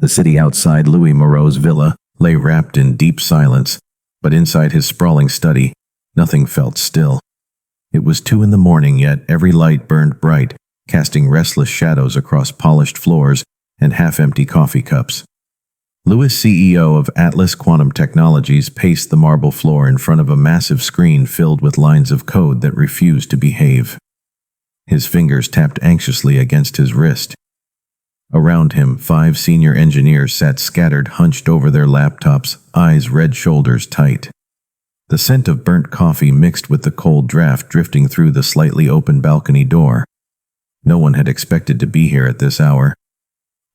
The city outside Louis Moreau's villa lay wrapped in deep silence, but inside his sprawling study, nothing felt still. It was 2 a.m, yet every light burned bright, casting restless shadows across polished floors and half-empty coffee cups. Louis, CEO of Atlas Quantum Technologies, paced the marble floor in front of a massive screen filled with lines of code that refused to behave. His fingers tapped anxiously against his wrist. Around him, 5 senior engineers sat scattered, hunched over their laptops, eyes red, shoulders tight. The scent of burnt coffee mixed with the cold draft drifting through the slightly open balcony door. No one had expected to be here at this hour.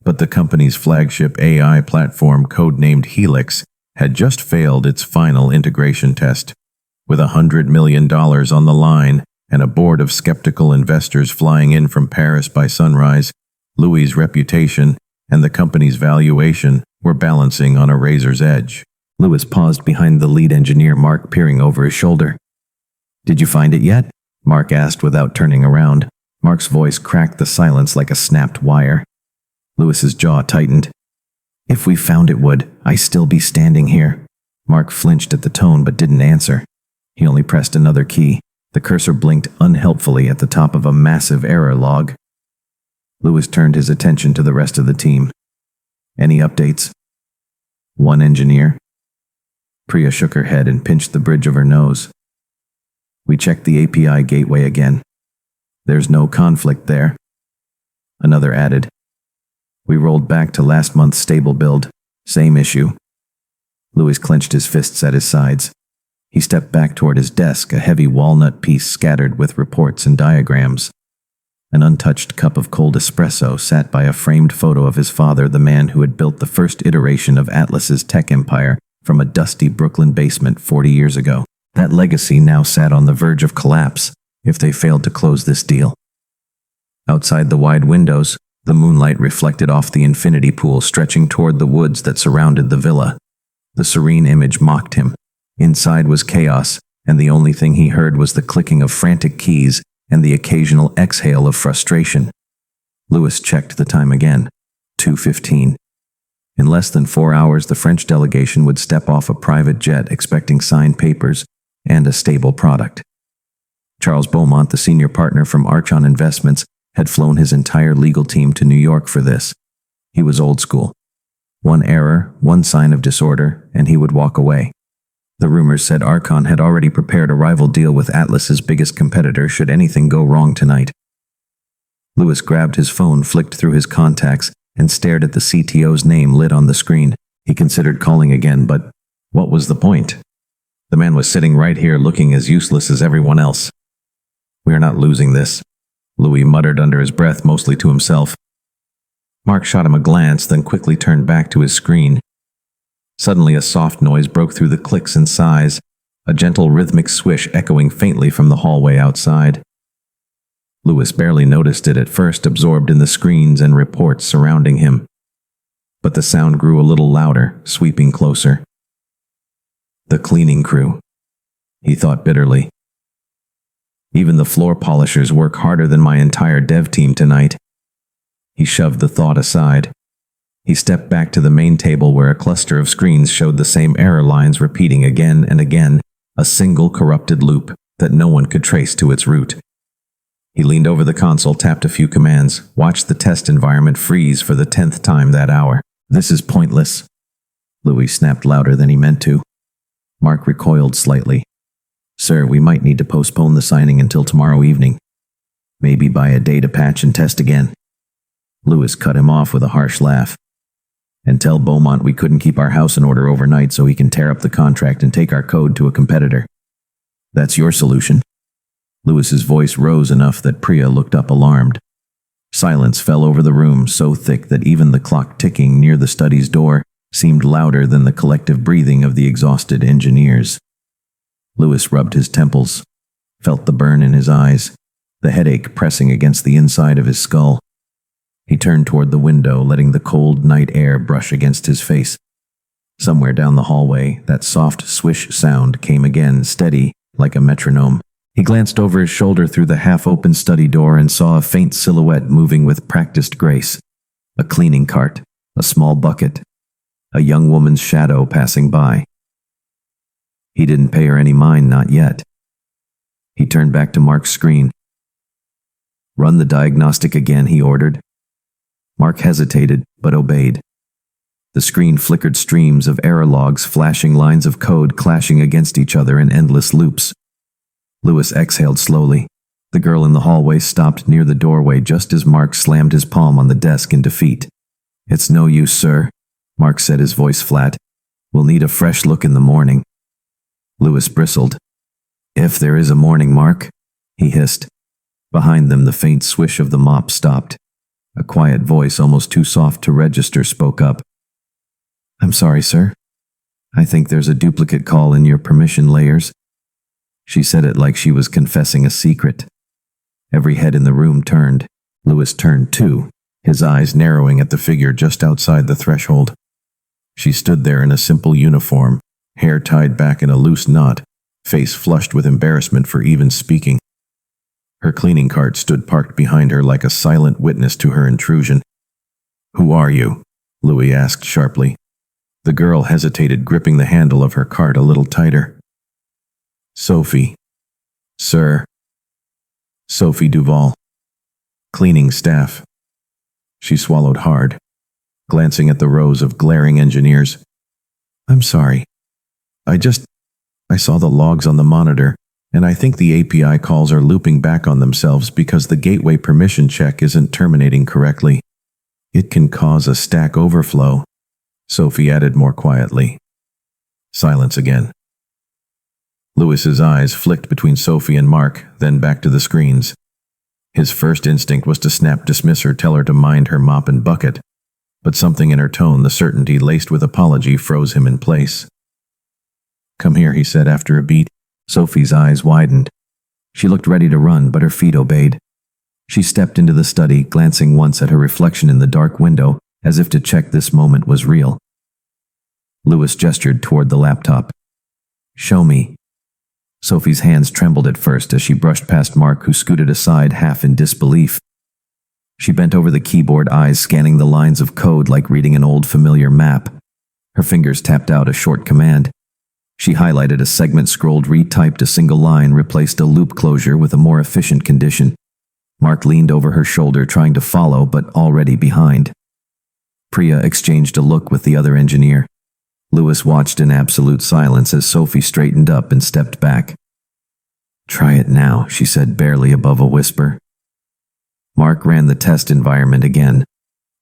But the company's flagship AI platform, codenamed Helix, had just failed its final integration test. With $100 million on the line and a board of skeptical investors flying in from Paris by sunrise, Louis's reputation and the company's valuation were balancing on a razor's edge. Louis paused behind the lead engineer, Mark, peering over his shoulder. "Did you find it yet?" Mark asked without turning around. Mark's voice cracked the silence like a snapped wire. Louis's jaw tightened. "If we found it, would I still be standing here?" Mark flinched at the tone but didn't answer. He only pressed another key. The cursor blinked unhelpfully at the top of a massive error log. Louis turned his attention to the rest of the team. "Any updates?" "One engineer." Priya shook her head and pinched the bridge of her nose. "We checked the API gateway again. There's no conflict there." Another added, "We rolled back to last month's stable build. Same issue." Louis clenched his fists at his sides. He stepped back toward his desk, a heavy walnut piece scattered with reports and diagrams. An untouched cup of cold espresso sat by a framed photo of his father, the man who had built the first iteration of Atlas's tech empire from a dusty Brooklyn basement 40 years ago. That legacy now sat on the verge of collapse if they failed to close this deal. Outside the wide windows, the moonlight reflected off the infinity pool stretching toward the woods that surrounded the villa. The serene image mocked him. Inside was chaos, and the only thing he heard was the clicking of frantic keys and the occasional exhale of frustration. Louis checked the time again. 2:15. In less than 4 hours, the French delegation would step off a private jet expecting signed papers and a stable product. Charles Beaumont, the senior partner from Archon Investments, had flown his entire legal team to New York for this. He was old school. One error, one sign of disorder, and he would walk away. The rumors said Archon had already prepared a rival deal with Atlas's biggest competitor should anything go wrong tonight. Louis grabbed his phone, flicked through his contacts, and stared at the CTO's name lit on the screen. He considered calling again, but what was the point? The man was sitting right here looking as useless as everyone else. "We are not losing this," Louis muttered under his breath, mostly to himself. Mark shot him a glance, then quickly turned back to his screen. Suddenly a soft noise broke through the clicks and sighs, a gentle rhythmic swish echoing faintly from the hallway outside. Louis barely noticed it at first, absorbed in the screens and reports surrounding him. But the sound grew a little louder, sweeping closer. "The cleaning crew," he thought bitterly. "Even the floor polishers work harder than my entire dev team tonight." He shoved the thought aside. He stepped back to the main table where a cluster of screens showed the same error lines repeating again and again, a single corrupted loop that no one could trace to its root. He leaned over the console, tapped a few commands, watched the test environment freeze for the 10th time that hour. "This is pointless," Louis snapped louder than he meant to. Mark recoiled slightly. "Sir, we might need to postpone the signing until tomorrow evening. Maybe buy a day to patch and test again." Louis cut him off with a harsh laugh. "And tell Beaumont we couldn't keep our house in order overnight so he can tear up the contract and take our code to a competitor. That's your solution." Louis's voice rose enough that Priya looked up alarmed. Silence fell over the room, so thick that even the clock ticking near the study's door seemed louder than the collective breathing of the exhausted engineers. Louis rubbed his temples, felt the burn in his eyes, the headache pressing against the inside of his skull. He turned toward the window, letting the cold night air brush against his face. Somewhere down the hallway, that soft swish sound came again, steady, like a metronome. He glanced over his shoulder through the half-open study door and saw a faint silhouette moving with practiced grace. A cleaning cart, a small bucket, a young woman's shadow passing by. He didn't pay her any mind, not yet. He turned back to Mark's screen. "Run the diagnostic again," he ordered. Mark hesitated, but obeyed. The screen flickered streams of error logs, flashing lines of code clashing against each other in endless loops. Lewis exhaled slowly. The girl in the hallway stopped near the doorway just as Mark slammed his palm on the desk in defeat. "It's no use, sir," Mark said, his voice flat. "We'll need a fresh look in the morning." Lewis bristled. "If there is a morning, Mark," he hissed. Behind them, the faint swish of the mop stopped. A quiet voice, almost too soft to register, spoke up. "I'm sorry, sir. I think there's a duplicate call in your permission layers." She said it like she was confessing a secret. Every head in the room turned. Lewis turned too, his eyes narrowing at the figure just outside the threshold. She stood there in a simple uniform, hair tied back in a loose knot, face flushed with embarrassment for even speaking. Her cleaning cart stood parked behind her like a silent witness to her intrusion. "Who are you?" Louis asked sharply. The girl hesitated, gripping the handle of her cart a little tighter. "Sophie. Sir. Sophie Duval. Cleaning staff." She swallowed hard, glancing at the rows of glaring engineers. "I'm sorry. I saw the logs on the monitor, and I think the API calls are looping back on themselves because the gateway permission check isn't terminating correctly. It can cause a stack overflow," Sophie added more quietly. Silence again. Lewis's eyes flicked between Sophie and Mark, then back to the screens. His first instinct was to snap dismiss her, tell her to mind her mop and bucket, but something in her tone, the certainty laced with apology, froze him in place. "Come here," he said after a beat. Sophie's eyes widened. She looked ready to run, but her feet obeyed. She stepped into the study, glancing once at her reflection in the dark window, as if to check this moment was real. Lewis gestured toward the laptop. "Show me." Sophie's hands trembled at first as she brushed past Mark, who scooted aside, half in disbelief. She bent over the keyboard, eyes scanning the lines of code like reading an old familiar map. Her fingers tapped out a short command. She highlighted a segment, scrolled, retyped a single line, replaced a loop closure with a more efficient condition. Mark leaned over her shoulder, trying to follow, but already behind. Priya exchanged a look with the other engineer. Lewis watched in absolute silence as Sophie straightened up and stepped back. "Try it now," she said, barely above a whisper. Mark ran the test environment again.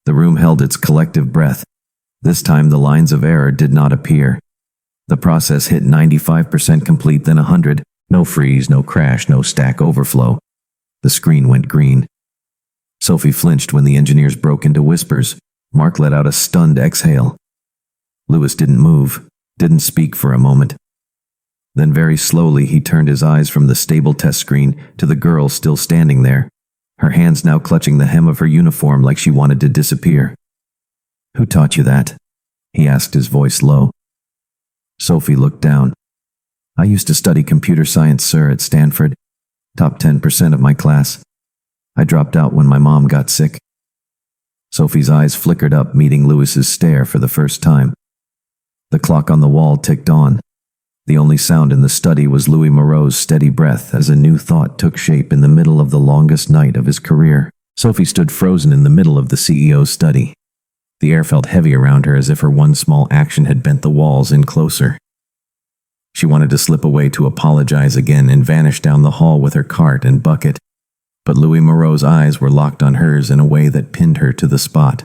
The room held its collective breath. This time the lines of error did not appear. The process hit 95% complete, then 100. No freeze, no crash, no stack overflow. The screen went green. Sophie flinched when the engineers broke into whispers. Mark let out a stunned exhale. Lewis didn't move, didn't speak for a moment. Then very slowly he turned his eyes from the stable test screen to the girl still standing there, her hands now clutching the hem of her uniform like she wanted to disappear. "Who taught you that?" he asked, his voice low. Sophie looked down. "I used to study computer science, sir, at Stanford. Top 10% of my class. I dropped out when my mom got sick." Sophie's eyes flickered up, meeting Lewis's stare for the first time. The clock on the wall ticked on. The only sound in the study was Louis Moreau's steady breath as a new thought took shape in the middle of the longest night of his career. Sophie stood frozen in the middle of the CEO's study. The air felt heavy around her, as if her one small action had bent the walls in closer. She wanted to slip away to apologize again and vanish down the hall with her cart and bucket, but Louis Moreau's eyes were locked on hers in a way that pinned her to the spot.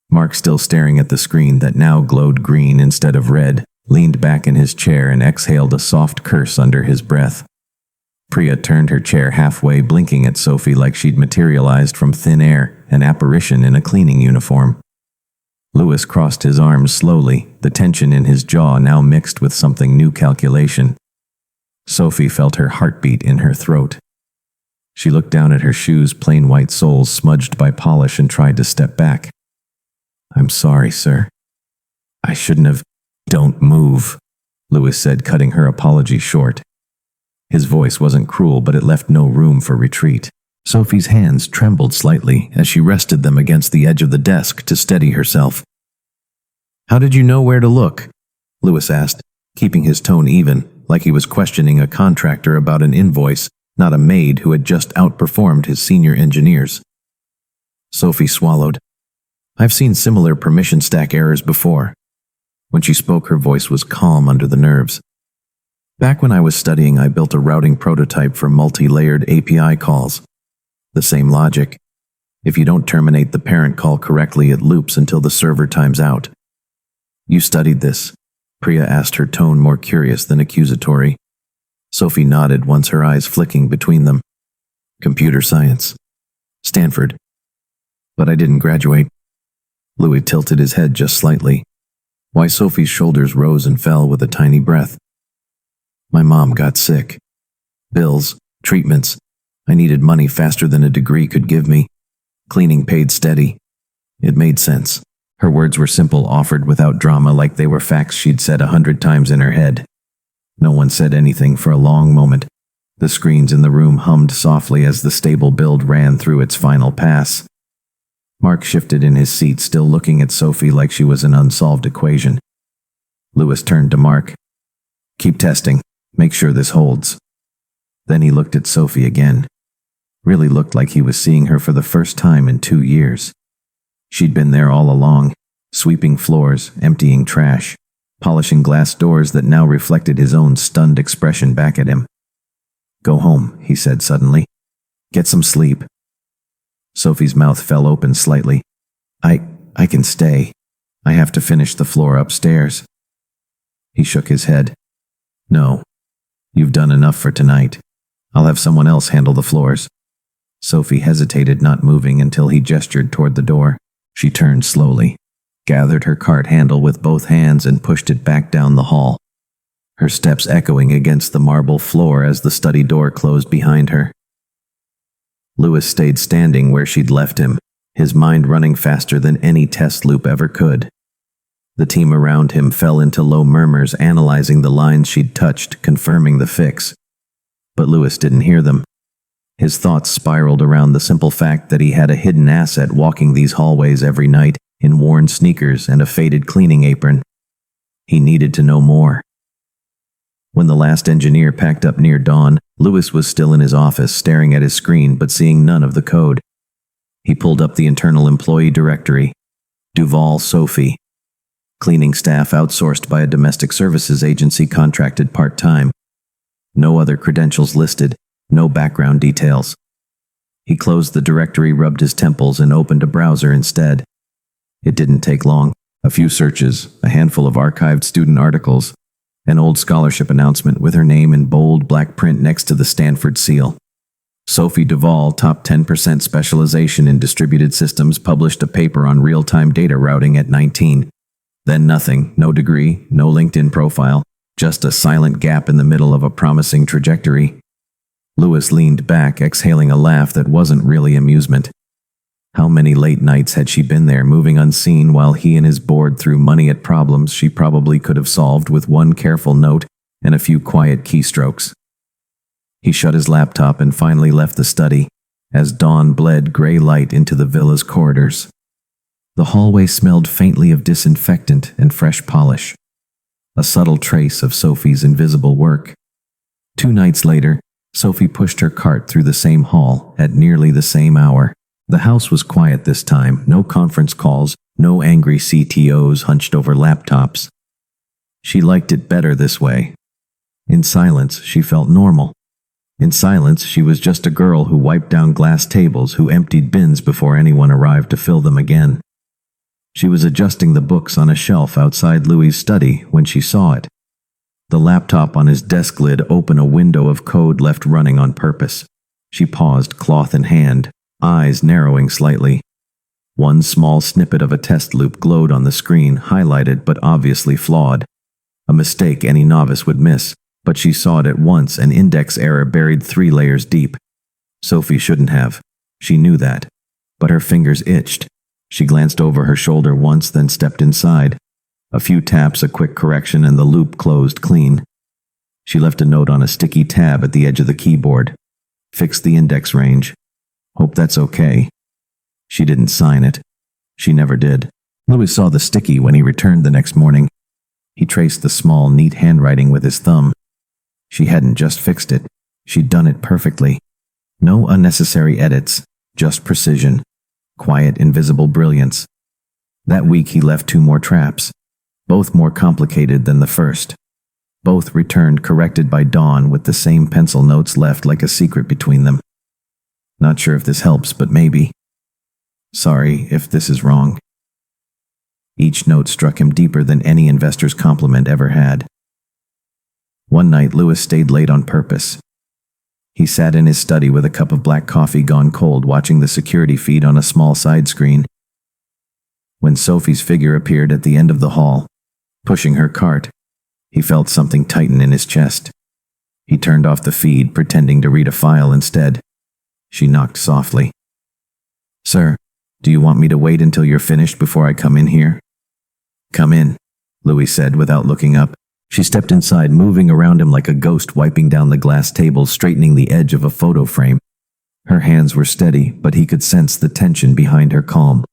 Mark, still staring at the screen that now glowed green instead of red, leaned back in his chair and exhaled a soft curse under his breath. Priya turned her chair halfway, blinking at Sophie like she'd materialized from thin air, an apparition in a cleaning uniform. Lewis crossed his arms slowly, the tension in his jaw now mixed with something new, calculation. Sophie felt her heartbeat in her throat. She looked down at her shoes, plain white soles smudged by polish, and tried to step back. "I'm sorry, sir. I shouldn't have—" "Don't move," Lewis said, cutting her apology short. His voice wasn't cruel, but it left no room for retreat. Sophie's hands trembled slightly as she rested them against the edge of the desk to steady herself. "How did you know where to look?" Lewis asked, keeping his tone even, like he was questioning a contractor about an invoice, not a maid who had just outperformed his senior engineers. Sophie swallowed. "I've seen similar permission stack errors before." When she spoke, her voice was calm under the nerves. "Back when I was studying, I built a routing prototype for multi-layered API calls. The same logic. If you don't terminate the parent call correctly, it loops until the server times out." "You studied this?" Priya asked, her tone more curious than accusatory. Sophie nodded, once her eyes flicking between them. "Computer science. Stanford. But I didn't graduate." Louis tilted his head just slightly. Why, Sophie's shoulders rose and fell with a tiny breath. "My mom got sick. Bills, treatments. I needed money faster than a degree could give me. Cleaning paid steady. It made sense." Her words were simple, offered without drama, like they were facts she'd said 100 times in her head. No one said anything for a long moment. The screens in the room hummed softly as the stable build ran through its final pass. Mark shifted in his seat, still looking at Sophie like she was an unsolved equation. Lewis turned to Mark. "Keep testing. Make sure this holds." Then he looked at Sophie again. Really looked like he was seeing her for the first time in 2 years. She'd been there all along, sweeping floors, emptying trash, polishing glass doors that now reflected his own stunned expression back at him. "Go home," he said suddenly. "Get some sleep." Sophie's mouth fell open slightly. I can stay. I have to finish the floor upstairs." He shook his head. "No. You've done enough for tonight. I'll have someone else handle the floors." Sophie hesitated, not moving, until he gestured toward the door. She turned slowly, gathered her cart handle with both hands, and pushed it back down the hall, her steps echoing against the marble floor as the study door closed behind her. Lewis stayed standing where she'd left him, his mind running faster than any test loop ever could. The team around him fell into low murmurs, analyzing the lines she'd touched, confirming the fix. But Lewis didn't hear them. His thoughts spiraled around the simple fact that he had a hidden asset walking these hallways every night in worn sneakers and a faded cleaning apron. He needed to know more. When the last engineer packed up near dawn, Lewis was still in his office, staring at his screen but seeing none of the code. He pulled up the internal employee directory. Duval, Sophie. Cleaning staff outsourced by a domestic services agency contracted part-time. No other credentials listed, no background details. He closed the directory, rubbed his temples, and opened a browser instead. It didn't take long. A few searches, a handful of archived student articles, an old scholarship announcement with her name in bold black print next to the Stanford seal. Sophie Duval, top 10% specialization in distributed systems, published a paper on real-time data routing at 19. Then nothing, no degree, no LinkedIn profile, just a silent gap in the middle of a promising trajectory. Lewis leaned back, exhaling a laugh that wasn't really amusement. How many late nights had she been there, moving unseen while he and his board threw money at problems she probably could have solved with one careful note and a few quiet keystrokes. He shut his laptop and finally left the study, as dawn bled gray light into the villa's corridors. The hallway smelled faintly of disinfectant and fresh polish, a subtle trace of Sophie's invisible work. 2 nights later, Sophie pushed her cart through the same hall at nearly the same hour. The house was quiet this time, no conference calls, no angry CTOs hunched over laptops. She liked it better this way. In silence, she felt normal. In silence, she was just a girl who wiped down glass tables, who emptied bins before anyone arrived to fill them again. She was adjusting the books on a shelf outside Louis's study when she saw it. The laptop on his desk lid open, a window of code left running on purpose. She paused, cloth in hand, eyes narrowing slightly. One small snippet of a test loop glowed on the screen, highlighted but obviously flawed. A mistake any novice would miss, but she saw it at once, an index error buried 3 layers deep. Sophie shouldn't have. She knew that. But her fingers itched. She glanced over her shoulder once, then stepped inside. A few taps, a quick correction, and the loop closed clean. She left a note on a sticky tab at the edge of the keyboard. Fix the index range. Hope that's okay. She didn't sign it. She never did. Louis saw the sticky when he returned the next morning. He traced the small, neat handwriting with his thumb. She hadn't just fixed it. She'd done it perfectly. No unnecessary edits, just precision. Quiet, invisible brilliance. That week he left 2 more traps, both more complicated than the first. Both returned corrected by dawn with the same pencil notes left like a secret between them. Not sure if this helps, but maybe. Sorry if this is wrong. Each note struck him deeper than any investor's compliment ever had. One night, Louis stayed late on purpose. He sat in his study with a cup of black coffee gone cold, watching the security feed on a small side screen. When Sophie's figure appeared at the end of the hall, pushing her cart, he felt something tighten in his chest. He turned off the feed, pretending to read a file instead. She knocked softly. "Sir, do you want me to wait until you're finished before I come in here?" "Come in," Louis said without looking up. She stepped inside, moving around him like a ghost, wiping down the glass table, straightening the edge of a photo frame. Her hands were steady, but he could sense the tension behind her calm.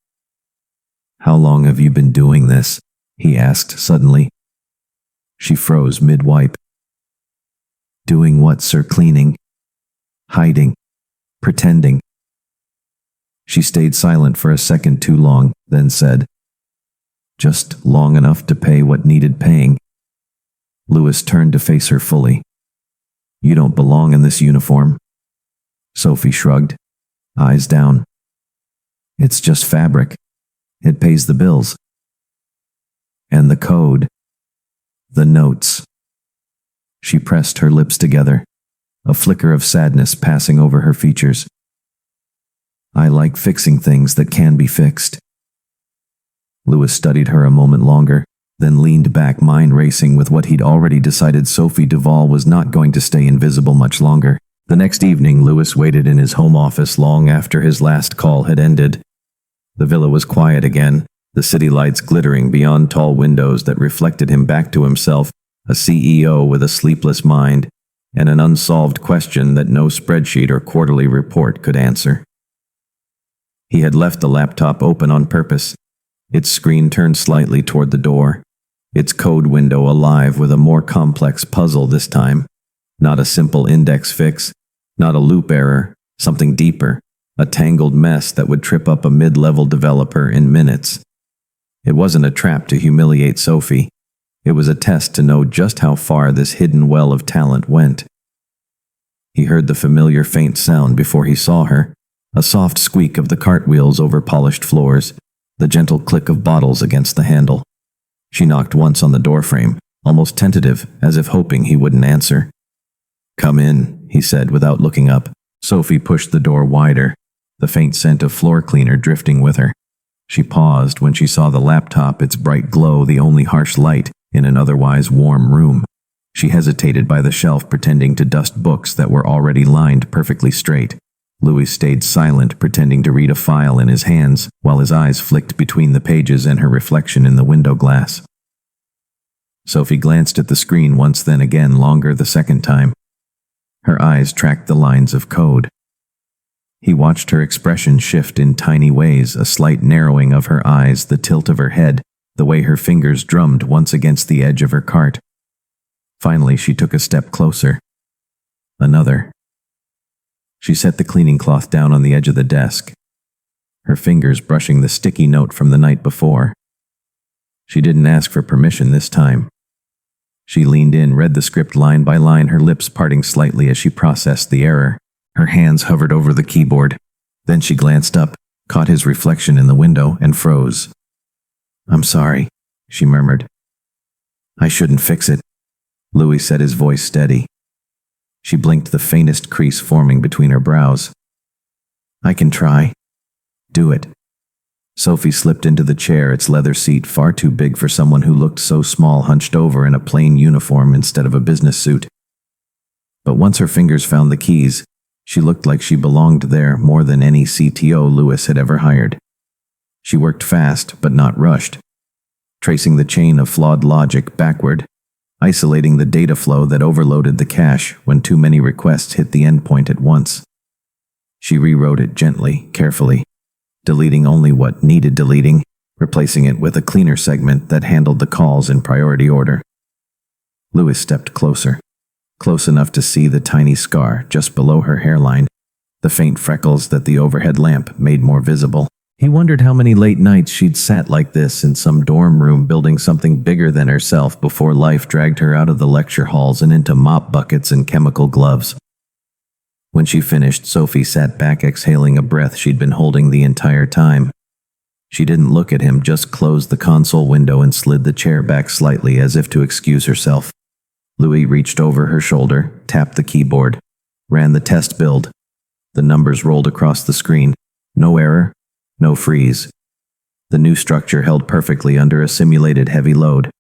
"How long have you been doing this?" he asked suddenly. She froze mid-wipe. "Doing what, sir? Cleaning? Hiding? Pretending?" She stayed silent for a second too long, then said, "Just long enough to pay what needed paying." Louis turned to face her fully. "You don't belong in this uniform." Sophie shrugged, eyes down. "It's just fabric. It pays the bills." "And the code. The notes." She pressed her lips together, a flicker of sadness passing over her features. "I like fixing things that can be fixed." Louis studied her a moment longer, then leaned back, mind racing with what he'd already decided. Sophie Duval was not going to stay invisible much longer. The next evening, Louis waited in his home office long after his last call had ended. The villa was quiet again, the city lights glittering beyond tall windows that reflected him back to himself, a CEO with a sleepless mind, and an unsolved question that no spreadsheet or quarterly report could answer. He had left the laptop open on purpose, its screen turned slightly toward the door, its code window alive with a more complex puzzle this time. Not a simple index fix, not a loop error, something deeper, a tangled mess that would trip up a mid-level developer in minutes. It wasn't a trap to humiliate Sophie. It was a test to know just how far this hidden well of talent went. He heard the familiar faint sound before he saw her, a soft squeak of the cartwheels over polished floors, the gentle click of bottles against the handle. She knocked once on the doorframe, almost tentative, as if hoping he wouldn't answer. "Come in," he said without looking up. Sophie pushed the door wider, the faint scent of floor cleaner drifting with her. She paused when she saw the laptop, its bright glow the only harsh light in an otherwise warm room. She hesitated by the shelf, pretending to dust books that were already lined perfectly straight. Louis stayed silent, pretending to read a file in his hands, while his eyes flicked between the pages and her reflection in the window glass. Sophie glanced at the screen once, then again, longer the second time. Her eyes tracked the lines of code. He watched her expression shift in tiny ways, a slight narrowing of her eyes, the tilt of her head, the way her fingers drummed once against the edge of her cart. Finally, she took a step closer. Another. She set the cleaning cloth down on the edge of the desk, her fingers brushing the sticky note from the night before. She didn't ask for permission this time. She leaned in, read the script line by line, her lips parting slightly as she processed the error. Her hands hovered over the keyboard. Then she glanced up, caught his reflection in the window, and froze. "I'm sorry," she murmured. "I shouldn't fix it," Louis said, his voice steady. She blinked, the faintest crease forming between her brows. "I can try. Do it." Sophie slipped into the chair, its leather seat far too big for someone who looked so small, hunched over in a plain uniform instead of a business suit. But once her fingers found the keys, she looked like she belonged there more than any CTO Louis had ever hired. She worked fast, but not rushed, tracing the chain of flawed logic backward, isolating the data flow that overloaded the cache when too many requests hit the endpoint at once. She rewrote it gently, carefully, deleting only what needed deleting, replacing it with a cleaner segment that handled the calls in priority order. Louis stepped closer, close enough to see the tiny scar just below her hairline, the faint freckles that the overhead lamp made more visible. He wondered how many late nights she'd sat like this in some dorm room building something bigger than herself before life dragged her out of the lecture halls and into mop buckets and chemical gloves. When she finished, Sophie sat back exhaling a breath she'd been holding the entire time. She didn't look at him, just closed the console window and slid the chair back slightly as if to excuse herself. Louis reached over her shoulder, tapped the keyboard, ran the test build. The numbers rolled across the screen. No error, no freeze. The new structure held perfectly under a simulated heavy load.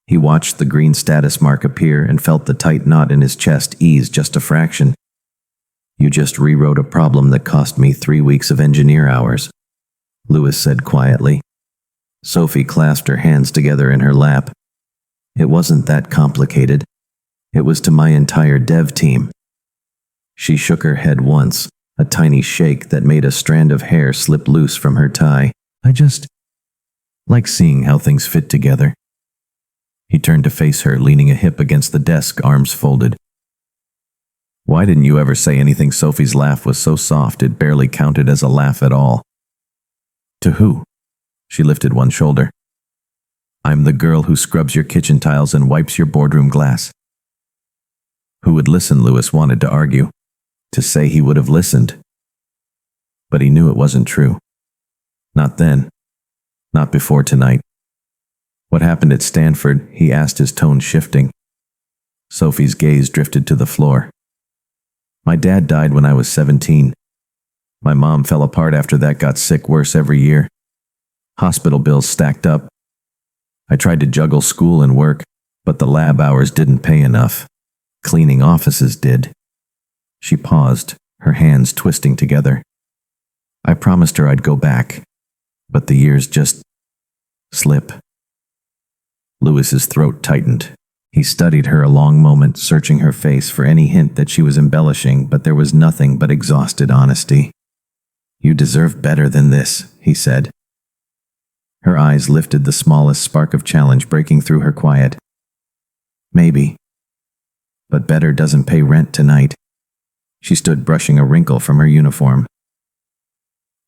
He watched the green status mark appear and felt the tight knot in his chest ease just a fraction. "You just rewrote a problem that cost me 3 weeks of engineer hours," Louis said quietly. Sophie clasped her hands together in her lap. "It wasn't that complicated. It was to my entire dev team." She shook her head once, a tiny shake that made a strand of hair slip loose from her tie. "I just like seeing how things fit together." He turned to face her, leaning a hip against the desk, arms folded. "Why didn't you ever say anything?" Sophie's laugh was so soft it barely counted as a laugh at all. "To who?" She lifted one shoulder. "I'm the girl who scrubs your kitchen tiles and wipes your boardroom glass." Who would listen? Louis wanted to argue, to say he would have listened. But he knew it wasn't true. Not then. Not before tonight. "What happened at Stanford?" he asked, his tone shifting. Sophie's gaze drifted to the floor. "My dad died when I was 17. My mom fell apart after that, got sick worse every year. Hospital bills stacked up. I tried to juggle school and work, but the lab hours didn't pay enough. Cleaning offices did." She paused, her hands twisting together. "I promised her I'd go back, but the years just slip." Louis's throat tightened. He studied her a long moment, searching her face for any hint that she was embellishing, but there was nothing but exhausted honesty. "You deserve better than this," he said. Her eyes lifted, the smallest spark of challenge breaking through her quiet. "Maybe. But better doesn't pay rent tonight." She stood brushing a wrinkle from her uniform.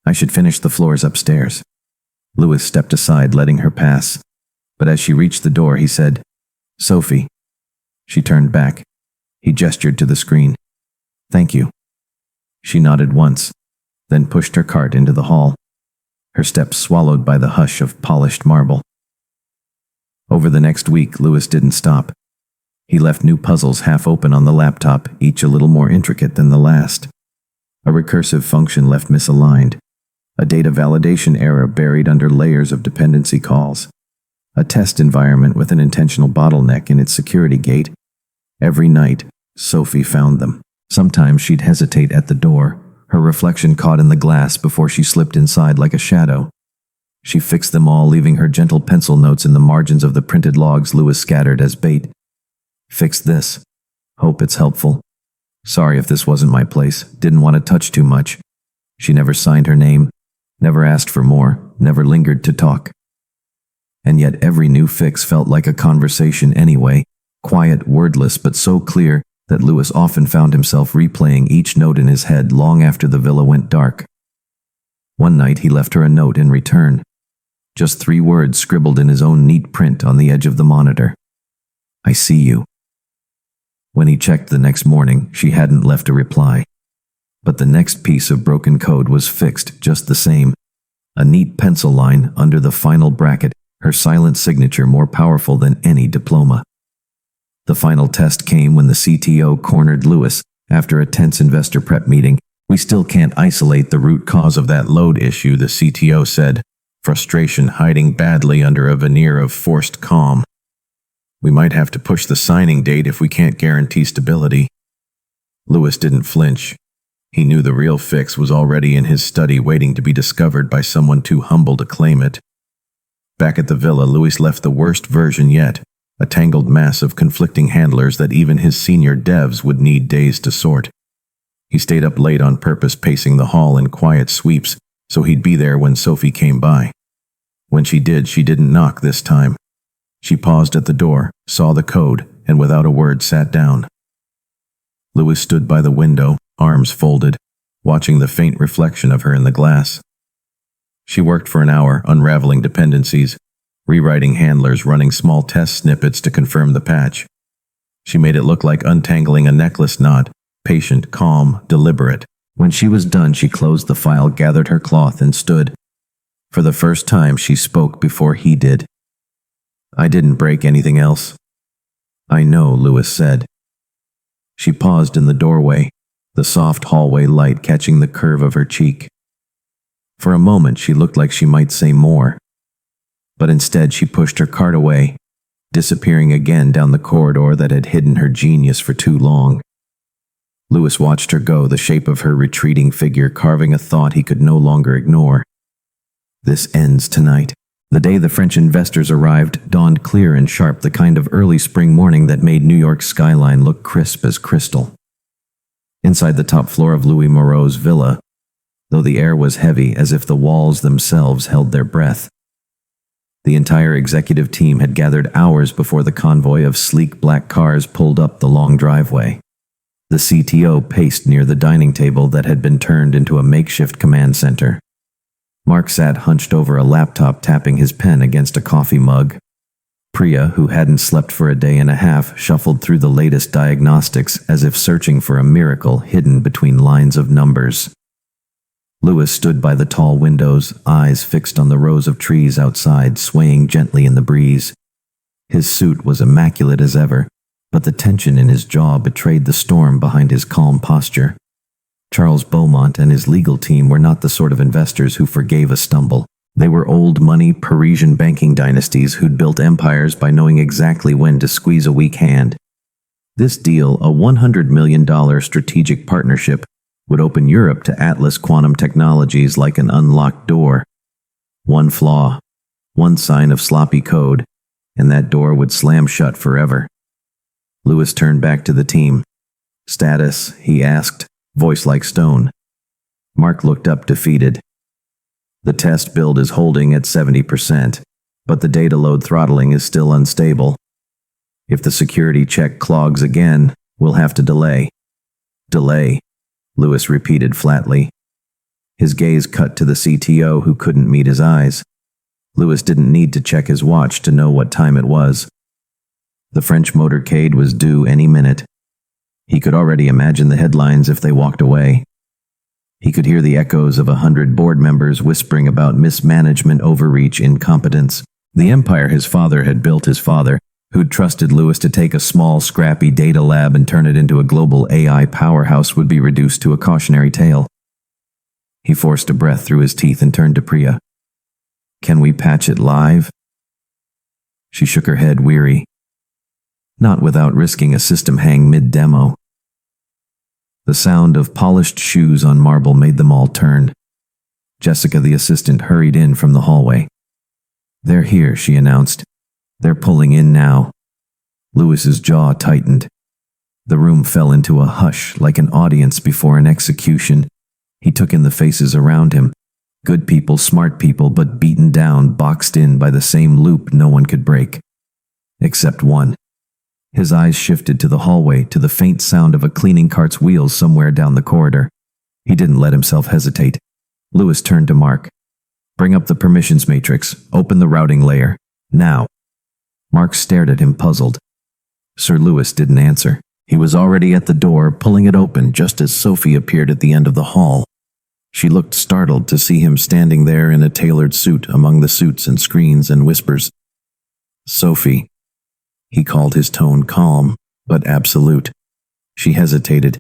"I should finish the floors upstairs." Louis stepped aside, letting her pass. But as she reached the door, he said, "Sophie." She turned back. He gestured to the screen. "Thank you." She nodded once, then pushed her cart into the hall, her steps swallowed by the hush of polished marble. Over the next week, Louis didn't stop. He left new puzzles half open on the laptop, each a little more intricate than the last. A recursive function left misaligned. A data validation error buried under layers of dependency calls. A test environment with an intentional bottleneck in its security gate. Every night, Sophie found them. Sometimes she'd hesitate at the door, her reflection caught in the glass before she slipped inside like a shadow. She fixed them all, leaving her gentle pencil notes in the margins of the printed logs Louis scattered as bait. "Fix this. Hope it's helpful. Sorry if this wasn't my place. Didn't want to touch too much." She never signed her name, never asked for more, never lingered to talk. And yet every new fix felt like a conversation anyway, quiet, wordless, but so clear that Louis often found himself replaying each note in his head long after the villa went dark. One night he left her a note in return. Just 3 words scribbled in his own neat print on the edge of the monitor. "I see you." When he checked the next morning, she hadn't left a reply. But the next piece of broken code was fixed just the same. A neat pencil line under the final bracket, her silent signature more powerful than any diploma. The final test came when the CTO cornered Louis after a tense investor prep meeting. "We still can't isolate the root cause of that load issue," the CTO said, frustration hiding badly under a veneer of forced calm. "We might have to push the signing date if we can't guarantee stability." Louis didn't flinch. He knew the real fix was already in his study, waiting to be discovered by someone too humble to claim it. Back at the villa, Louis left the worst version yet, a tangled mass of conflicting handlers that even his senior devs would need days to sort. He stayed up late on purpose, pacing the hall in quiet sweeps, so he'd be there when Sophie came by. When she did, she didn't knock this time. She paused at the door, saw the code, and without a word sat down. Louis stood by the window, arms folded, watching the faint reflection of her in the glass. She worked for an hour, unraveling dependencies, rewriting handlers, running small test snippets to confirm the patch. She made it look like untangling a necklace knot, patient, calm, deliberate. When she was done, she closed the file, gathered her cloth, and stood. For the first time, she spoke before he did. "I didn't break anything else." "I know," Louis said. She paused in the doorway, the soft hallway light catching the curve of her cheek. For a moment, she looked like she might say more. But instead, she pushed her cart away, disappearing again down the corridor that had hidden her genius for too long. Louis watched her go, the shape of her retreating figure carving a thought he could no longer ignore. This ends tonight. The day the French investors arrived dawned clear and sharp, the kind of early spring morning that made New York's skyline look crisp as crystal. Inside the top floor of Louis Moreau's villa, though the air was heavy as if the walls themselves held their breath, the entire executive team had gathered hours before the convoy of sleek black cars pulled up the long driveway. The CTO paced near the dining table that had been turned into a makeshift command center. Mark sat hunched over a laptop, tapping his pen against a coffee mug. Priya, who hadn't slept for a day and a half, shuffled through the latest diagnostics as if searching for a miracle hidden between lines of numbers. Louis stood by the tall windows, eyes fixed on the rows of trees outside, swaying gently in the breeze. His suit was immaculate as ever, but the tension in his jaw betrayed the storm behind his calm posture. Charles Beaumont and his legal team were not the sort of investors who forgave a stumble. They were old-money Parisian banking dynasties who'd built empires by knowing exactly when to squeeze a weak hand. This deal, a $100 million strategic partnership, would open Europe to Atlas quantum technologies like an unlocked door. One flaw, one sign of sloppy code, and that door would slam shut forever. Louis turned back to the team. "Status?" he asked, voice like stone. Mark looked up, defeated. "The test build is holding at 70%, but the data load throttling is still unstable. If the security check clogs again, we'll have to delay." "Delay," Louis repeated flatly. His gaze cut to the CTO, who couldn't meet his eyes. Louis didn't need to check his watch to know what time it was. The French motorcade was due any minute. He could already imagine the headlines if they walked away. He could hear the echoes of 100 board members whispering about mismanagement, overreach, incompetence. The empire his father had built, his father, who'd trusted Louis to take a small, scrappy data lab and turn it into a global AI powerhouse, would be reduced to a cautionary tale. He forced a breath through his teeth and turned to Priya. "Can we patch it live?" She shook her head, weary. "Not without risking a system hang mid-demo." The sound of polished shoes on marble made them all turn. Jessica, the assistant, hurried in from the hallway. "They're here," she announced. "They're pulling in now." Louis's jaw tightened. The room fell into a hush, like an audience before an execution. He took in the faces around him. Good people, smart people, but beaten down, boxed in by the same loop no one could break. Except one. His eyes shifted to the hallway, to the faint sound of a cleaning cart's wheels somewhere down the corridor. He didn't let himself hesitate. Louis turned to Mark. "Bring up the permissions matrix. Open the routing layer. Now." Mark stared at him, puzzled. Sir Louis didn't answer. He was already at the door, pulling it open just as Sophie appeared at the end of the hall. She looked startled to see him standing there in a tailored suit among the suits and screens, and whispers, "Sophie." He called, his tone calm, but absolute. She hesitated.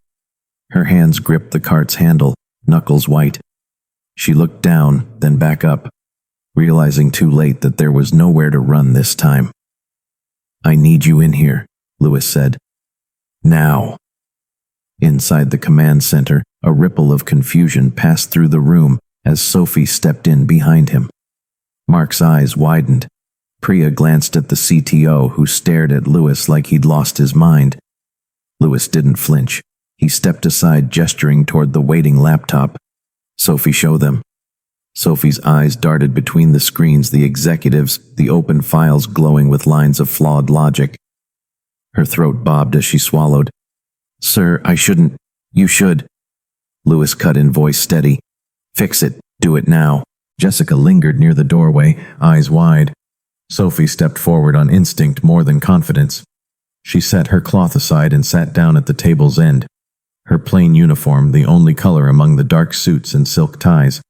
Her hands gripped the cart's handle, knuckles white. She looked down, then back up, realizing too late that there was nowhere to run this time. "I need you in here," Louis said. "Now." Inside the command center, a ripple of confusion passed through the room as Sophie stepped in behind him. Mark's eyes widened. Priya glanced at the CTO, who stared at Louis like he'd lost his mind. Louis didn't flinch. He stepped aside, gesturing toward the waiting laptop. "Sophie, show them." Sophie's eyes darted between the screens, the executives, the open files glowing with lines of flawed logic. Her throat bobbed as she swallowed. "Sir, I shouldn't. You should." Lewis cut in, voice steady. "Fix it. Do it now." Jessica lingered near the doorway, eyes wide. Sophie stepped forward on instinct more than confidence. She set her cloth aside and sat down at the table's end. Her plain uniform, the only color among the dark suits and silk ties.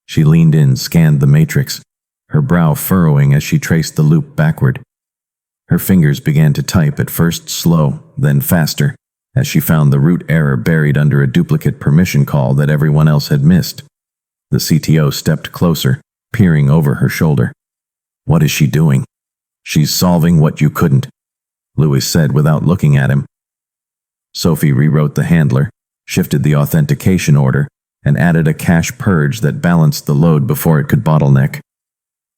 She leaned in, scanned the matrix, her brow furrowing as she traced the loop backward. Her fingers began to type, at first slow, then faster, as she found the root error buried under a duplicate permission call that everyone else had missed. The CTO stepped closer, peering over her shoulder. "What is she doing?" "She's solving what you couldn't," Lewis said without looking at him. Sophie rewrote the handler, shifted the authentication order, and added a cache purge that balanced the load before it could bottleneck.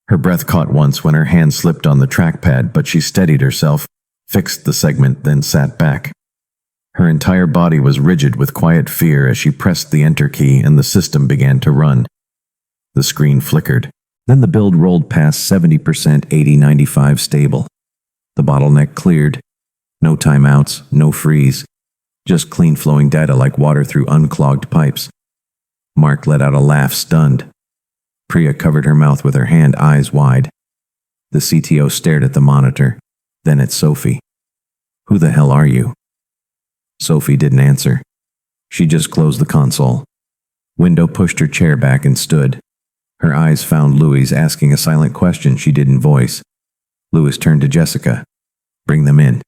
Her breath caught once when her hand slipped on the trackpad, but she steadied herself, fixed the segment, then sat back. Her entire body was rigid with quiet fear as she pressed the enter key and the system began to run. The screen flickered. Then the build rolled past 70%, 80-95 stable. The bottleneck cleared. No timeouts, no freeze. Just clean flowing data like water through unclogged pipes. Mark let out a laugh, stunned. Priya covered her mouth with her hand, eyes wide. The CTO stared at the monitor, then at Sophie. "Who the hell are you?" Sophie didn't answer. She just closed the console. Window pushed her chair back and stood. Her eyes found Louis asking a silent question she didn't voice. Louis turned to Jessica. "Bring them in."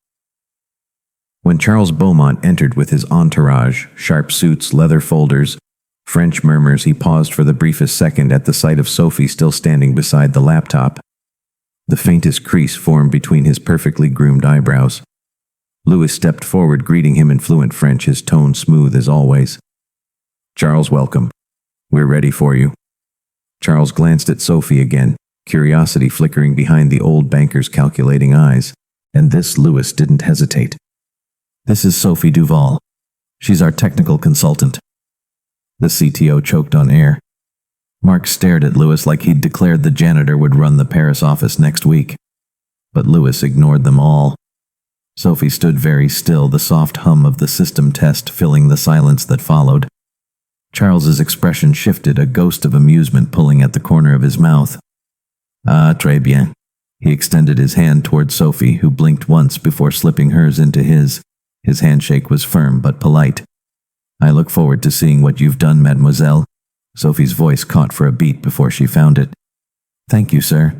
When Charles Beaumont entered with his entourage, sharp suits, leather folders, French murmurs, he paused for the briefest second at the sight of Sophie still standing beside the laptop. The faintest crease formed between his perfectly groomed eyebrows. Louis stepped forward, greeting him in fluent French, his tone smooth as always. "Charles, welcome. We're ready for you." Charles glanced at Sophie again, curiosity flickering behind the old banker's calculating eyes. And this Louis didn't hesitate. "This is Sophie Duval. She's our technical consultant." The CTO choked on air. Mark stared at Louis like he'd declared the janitor would run the Paris office next week. But Louis ignored them all. Sophie stood very still, the soft hum of the system test filling the silence that followed. Charles's expression shifted, a ghost of amusement pulling at the corner of his mouth. "Ah, très bien." He extended his hand toward Sophie, who blinked once before slipping hers into his. His handshake was firm but polite. "I look forward to seeing what you've done, mademoiselle." Sophie's voice caught for a beat before she found it. "Thank you, sir."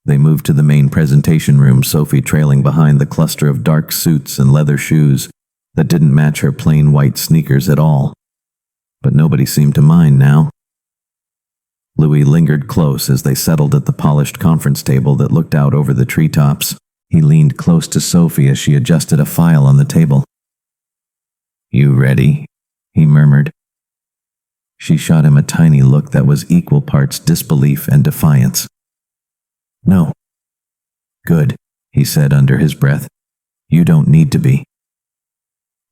They moved to the main presentation room, Sophie trailing behind the cluster of dark suits and leather shoes that didn't match her plain white sneakers at all. But nobody seemed to mind now. Louis lingered close as they settled at the polished conference table that looked out over the treetops. He leaned close to Sophie as she adjusted a file on the table. "You ready?" he murmured. She shot him a tiny look that was equal parts disbelief and defiance. "No." "Good," he said under his breath. "You don't need to be."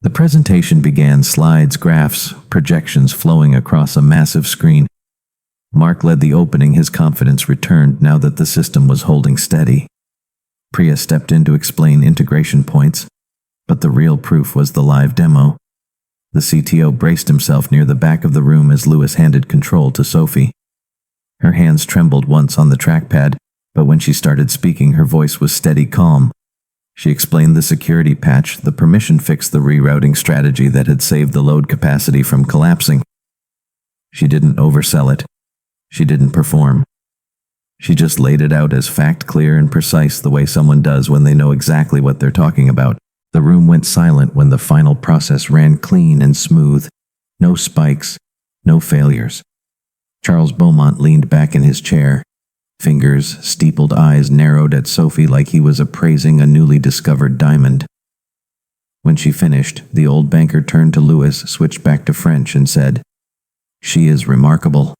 The presentation began, slides, graphs, projections flowing across a massive screen. Mark led the opening, his confidence returned now that the system was holding steady. Priya stepped in to explain integration points, but the real proof was the live demo. The CTO braced himself near the back of the room as Louis handed control to Sophie. Her hands trembled once on the trackpad, but when she started speaking, her voice was steady, calm. She explained the security patch, the permission fix, the rerouting strategy that had saved the load capacity from collapsing. She didn't oversell it. She didn't perform. She just laid it out as fact, clear and precise, the way someone does when they know exactly what they're talking about. The room went silent when the final process ran clean and smooth. No spikes, no failures. Charles Beaumont leaned back in his chair. Fingers, steepled eyes narrowed at Sophie like he was appraising a newly discovered diamond. When she finished, the old banker turned to Louis, switched back to French, and said, "She is remarkable."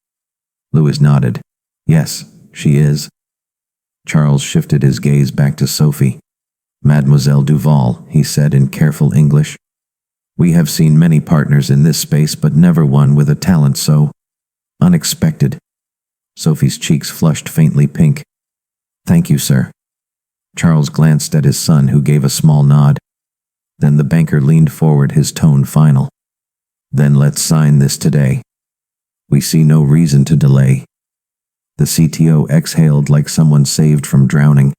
Louis nodded. "Yes, she is." Charles shifted his gaze back to Sophie. "Mademoiselle Duval," he said in careful English. We have seen many partners in this space, but never one with a talent so unexpected. Sophie's cheeks flushed faintly pink. Thank you, sir. Charles glanced at his son, who gave a small nod. Then the banker leaned forward, his tone final. Then let's sign this today. We see no reason to delay. The CTO exhaled like someone saved from drowning.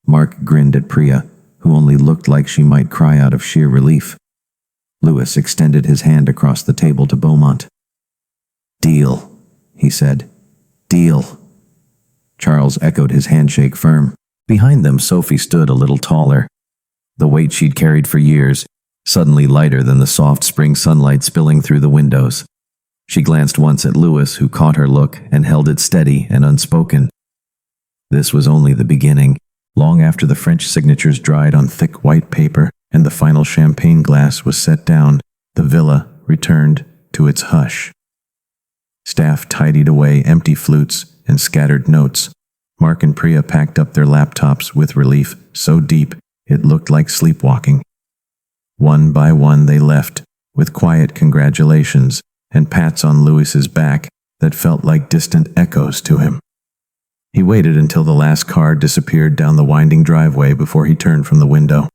Mark grinned at Priya, who only looked like she might cry out of sheer relief. Louis extended his hand across the table to Beaumont. Deal, he said. Deal. Charles echoed, his handshake firm. Behind them, Sophie stood a little taller. The weight she'd carried for years, suddenly lighter than the soft spring sunlight spilling through the windows. She glanced once at Louis, who caught her look and held it steady and unspoken. This was only the beginning. Long after the French signatures dried on thick white paper and the final champagne glass was set down, the villa returned to its hush. Staff tidied away empty flutes and scattered notes. Mark and Priya packed up their laptops with relief so deep it looked like sleepwalking. One by one they left, with quiet congratulations and pats on Louis's back that felt like distant echoes to him. He waited until the last car disappeared down the winding driveway before he turned from the window.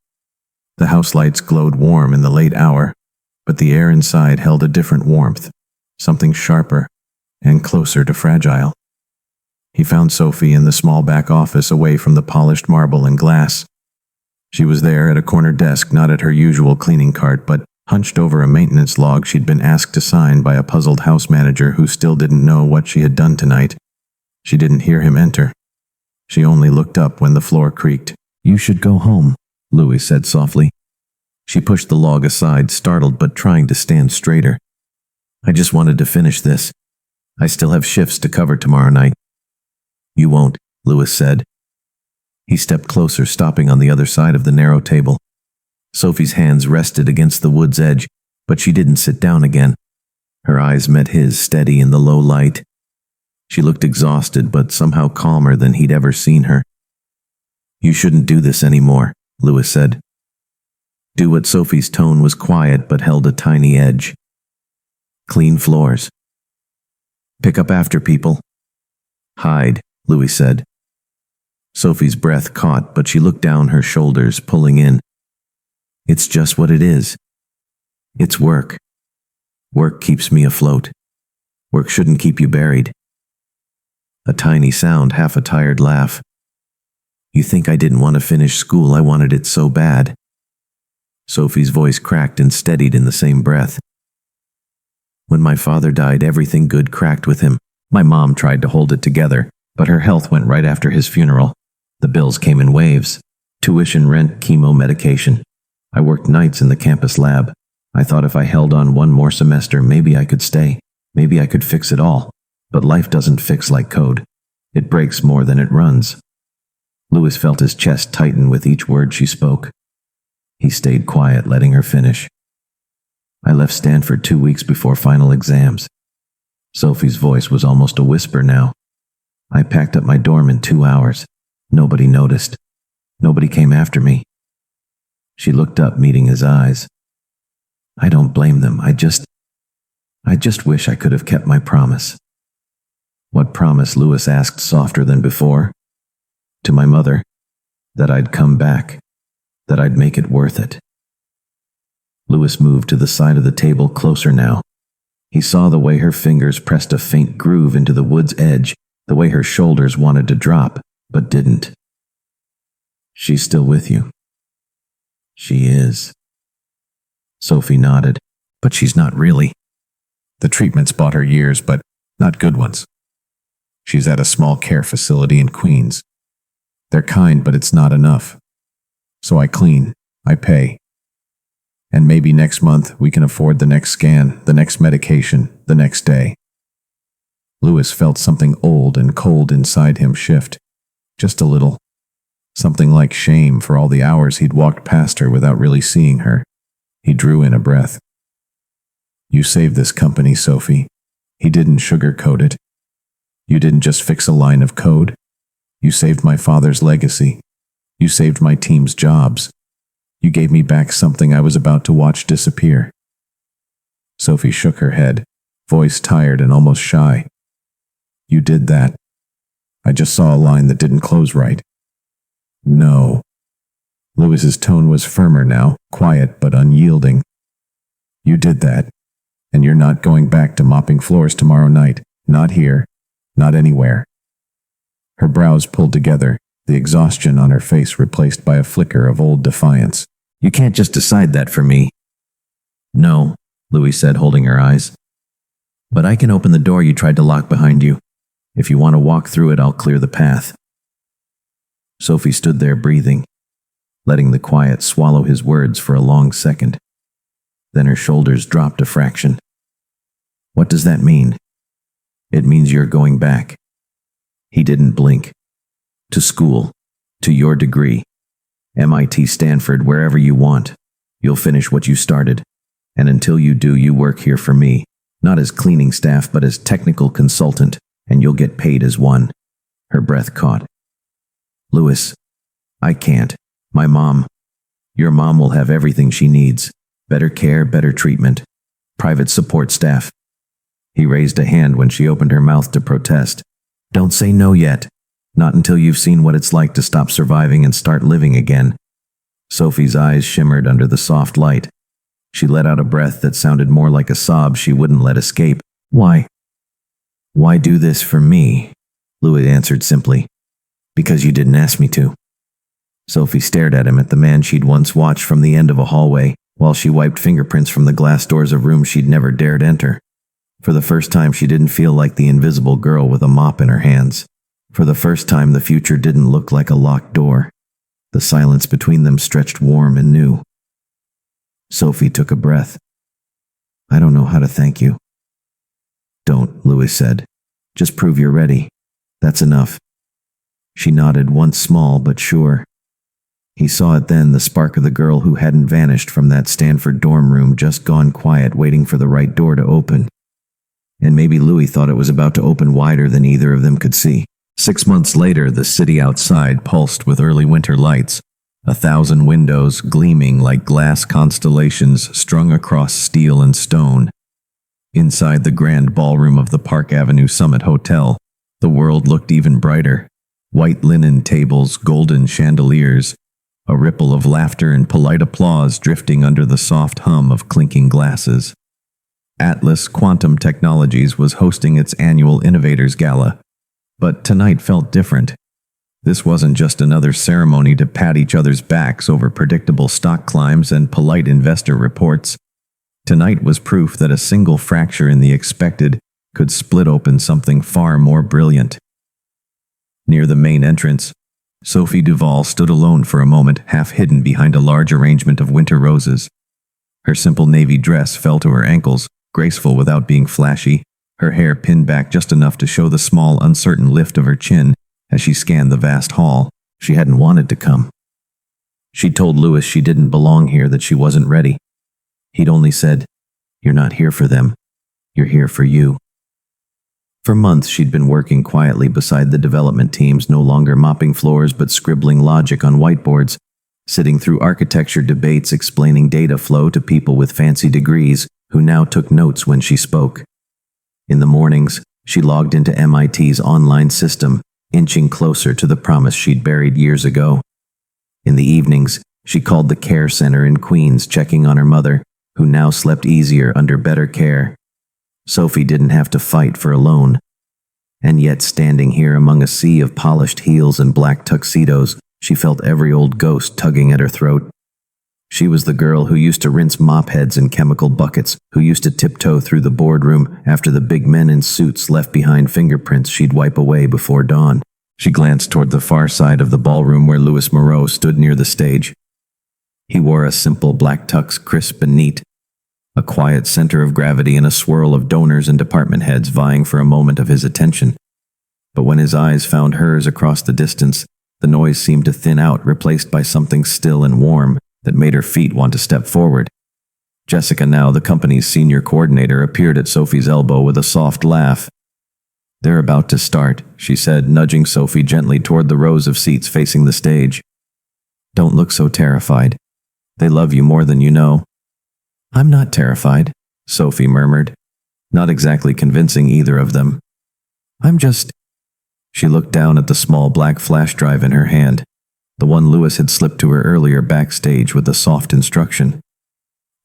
The house lights glowed warm in the late hour, but the air inside held a different warmth, something sharper and closer to fragile. He found Sophie in the small back office, away from the polished marble and glass. She was there at a corner desk, not at her usual cleaning cart, but hunched over a maintenance log she'd been asked to sign by a puzzled house manager who still didn't know what she had done tonight. She didn't hear him enter. She only looked up when the floor creaked. You should go home, Louis said softly. She pushed the log aside, startled but trying to stand straighter. I just wanted to finish this. I still have shifts to cover tomorrow night. You won't, Louis said. He stepped closer, stopping on the other side of the narrow table. Sophie's hands rested against the wood's edge, but she didn't sit down again. Her eyes met his, steady in the low light. She looked exhausted, but somehow calmer than he'd ever seen her. You shouldn't do this anymore, Louis said. Do what? Sophie's tone was quiet but held a tiny edge. Clean floors. Pick up after people. Hide, Louis said. Sophie's breath caught, but she looked down her shoulders, pulling in. It's just what it is. It's work. Work keeps me afloat. Work shouldn't keep you buried. A tiny sound, half a tired laugh. You think I didn't want to finish school? I wanted it so bad. Sophie's voice cracked and steadied in the same breath. When my father died, everything good cracked with him. My mom tried to hold it together, but her health went right after his funeral. The bills came in waves. Tuition, rent, chemo, medication. I worked nights in the campus lab. I thought if I held on one more semester, maybe I could stay. Maybe I could fix it all. But life doesn't fix like code. It breaks more than it runs. Louis felt his chest tighten with each word she spoke. He stayed quiet, letting her finish. I left Stanford 2 weeks before final exams. Sophie's voice was almost a whisper now. I packed up my dorm in 2 hours. Nobody noticed. Nobody came after me. She looked up, meeting his eyes. I don't blame them. I just wish I could have kept my promise. What promise? Louis asked, softer than before. To my mother, that I'd come back, that I'd make it worth it. Louis moved to the side of the table, closer now. He saw the way her fingers pressed a faint groove into the wood's edge, the way her shoulders wanted to drop, but didn't. She's still with you. She is. Sophie nodded, but she's not really. The treatments bought her years, but not good ones. She's at a small care facility in Queens. They're kind, but it's not enough. So I clean, I pay. And maybe next month we can afford the next scan, the next medication, the next day. Louis felt something old and cold inside him shift. Just a little. Something like shame for all the hours he'd walked past her without really seeing her. He drew in a breath. You saved this company, Sophie. He didn't sugarcoat it. You didn't just fix a line of code. You saved my father's legacy. You saved my team's jobs. You gave me back something I was about to watch disappear. Sophie shook her head, voice tired and almost shy. You did that. I just saw a line that didn't close right. No. Lewis's tone was firmer now, quiet but unyielding. You did that, and you're not going back to mopping floors tomorrow night. Not here. Not anywhere. Her brows pulled together, the exhaustion on her face replaced by a flicker of old defiance. You can't just decide that for me. No, Louis said, holding her eyes. But I can open the door you tried to lock behind you. If you want to walk through it, I'll clear the path. Sophie stood there breathing, letting the quiet swallow his words for a long second. Then her shoulders dropped a fraction. What does that mean? It means you're going back. He didn't blink. To school. To your degree. MIT, Stanford, wherever you want. You'll finish what you started. And until you do, you work here for me. Not as cleaning staff, but as technical consultant. And you'll get paid as one. Her breath caught. Louis, I can't. My mom. Your mom will have everything she needs. Better care, better treatment. Private support staff. He raised a hand when she opened her mouth to protest. Don't say no yet. Not until you've seen what it's like to stop surviving and start living again. Sophie's eyes shimmered under the soft light. She let out a breath that sounded more like a sob she wouldn't let escape. Why? Why do this for me? Louis answered simply. Because you didn't ask me to. Sophie stared at him, at the man she'd once watched from the end of a hallway, while she wiped fingerprints from the glass doors of rooms she'd never dared enter. For the first time, she didn't feel like the invisible girl with a mop in her hands. For the first time, the future didn't look like a locked door. The silence between them stretched warm and new. Sophie took a breath. I don't know how to thank you. Don't, Louis said. Just prove you're ready. That's enough. She nodded, once small but sure. He saw it then, the spark of the girl who hadn't vanished from that Stanford dorm room, just gone quiet, waiting for the right door to open. And maybe Louis thought it was about to open wider than either of them could see. 6 months later, the city outside pulsed with early winter lights, 1,000 windows gleaming like glass constellations strung across steel and stone. Inside the grand ballroom of the Park Avenue Summit Hotel, the world looked even brighter. White linen tables, golden chandeliers, a ripple of laughter and polite applause drifting under the soft hum of clinking glasses. Atlas Quantum Technologies was hosting its annual Innovators Gala. But tonight felt different. This wasn't just another ceremony to pat each other's backs over predictable stock climbs and polite investor reports. Tonight was proof that a single fracture in the expected could split open something far more brilliant. Near the main entrance, Sophie Duval stood alone for a moment, half hidden behind a large arrangement of winter roses. Her simple navy dress fell to her ankles, graceful without being flashy, her hair pinned back just enough to show the small, uncertain lift of her chin as she scanned the vast hall. She hadn't wanted to come. She'd told Louis she didn't belong here, that she wasn't ready. He'd only said, "You're not here for them. You're here for you." For months, she'd been working quietly beside the development teams, no longer mopping floors but scribbling logic on whiteboards, sitting through architecture debates, explaining data flow to people with fancy degrees who now took notes when she spoke. In the mornings, she logged into MIT's online system, inching closer to the promise she'd buried years ago. In the evenings, she called the care center in Queens, checking on her mother, who now slept easier under better care. Sophie didn't have to fight for a loan. And yet, standing here among a sea of polished heels and black tuxedos, she felt every old ghost tugging at her throat. She was the girl who used to rinse mop heads in chemical buckets, who used to tiptoe through the boardroom after the big men in suits left behind fingerprints she'd wipe away before dawn. She glanced toward the far side of the ballroom where Louis Moreau stood near the stage. He wore a simple black tux, crisp and neat, a quiet center of gravity in a swirl of donors and department heads vying for a moment of his attention. But when his eyes found hers across the distance, the noise seemed to thin out, replaced by something still and warm that made her feet want to step forward. Jessica, now the company's senior coordinator, appeared at Sophie's elbow with a soft laugh. "They're about to start," she said, nudging Sophie gently toward the rows of seats facing the stage. "Don't look so terrified. They love you more than you know." "I'm not terrified," Sophie murmured, not exactly convincing either of them. I'm just... She looked down at the small black flash drive in her hand, the one Lewis had slipped to her earlier backstage with a soft instruction.